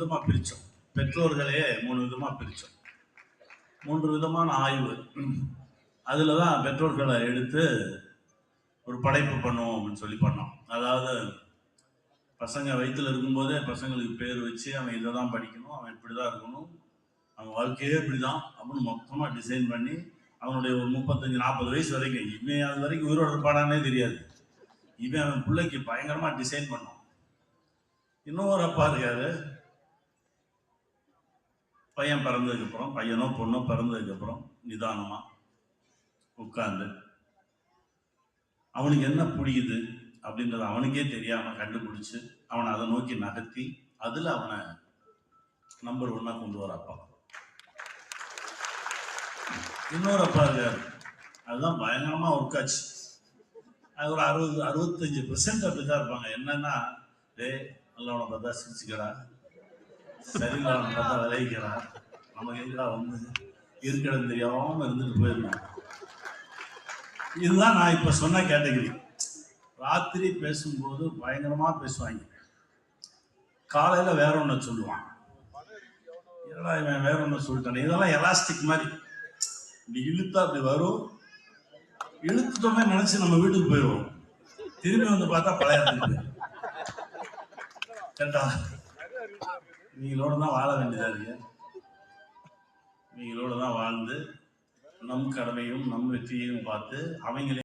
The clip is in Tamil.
விதமா பிரிச்சோம். பெற்றோர்களே 3 விதமா பிரிச்சோம். 3 விதமான ஆய்வு. அதுல தான் பெற்றோர்களை எடுத்து ஒரு படைப்பு பண்ணுவோம் அப்படின்னு சொல்லி பண்ணோம். அதாவது பசங்க வயிற்றுல இருக்கும்போதே பசங்களுக்கு பேர் வச்சு அவன் இதை தான் படிக்கணும், அவன் இப்படிதான் இருக்கணும், அவன் வாழ்க்கையே இப்படிதான் அப்படின்னு மொத்தமா டிசைன் பண்ணி அவனுடைய ஒரு 35-40 வயசு வரைக்கும் இவன் அது வரைக்கும் உயிரோடு இருப்பானானே தெரியாது. இவன் அவன் பிள்ளைக்கு பயங்கரமா டிசைன் பண்ணோம். இன்னொரு அப்பா இருக்காரு, பையன் பிறந்ததுக்கு அப்புறம், பையனோ பொண்ணோ பிறந்ததுக்கு அப்புறம் நிதானமா உட்கார்ந்து அவனுக்கு என்ன பிடிக்குது அப்படின்றத அவனுக்கே தெரியாம கண்டுபிடிச்சு அவனை அதை நோக்கி நகர்த்தி அதுல அவனை நம்பர் 1 கொண்டு வர அப்பா. இன்னொரு அப்பா இருக்காரு, அதுதான் பயங்கரமா ஒர்க் ஆச்சு. அது ஒரு 60-65% அப்படிதான் இருப்பாங்க. என்னன்னா, நல்லவனை பார்த்தா சிரிச்சுக்கடா, சரியில்லாம பார்த்தா விளைவிக்கிறா, நமக்கு எங்கடா வந்து இருக்கிறது தெரியாம இருந்துட்டு போயிருந்தோம். இதுதான் நான் இப்ப சொன்ன கேட்டகரி. ராத்திரி பேசும்போது பயங்கரமா பேசுவாங்க, காலையில வேற ஒண்ணு சொல்லுவான். இதெல்லாம் இவன் வேற ஒண்ணு சொல்லிட்டானே. இதெல்லாம் எலாஸ்டிக் மாதிரி இப்படி இழுத்தா அப்படி வரும், இழுத்துட்டோமே நினைச்சு நம்ம வீட்டுக்கு போயிடுவோம். திரும்பி வந்து பார்த்தா பழைய கேட்டா நீங்களோட தான் வாழ வேண்டியதா இருக்கு. நீங்களோட தான் வாழ்ந்து நம் கடமையும் நம் வெற்றியையும் பார்த்து அவங்களே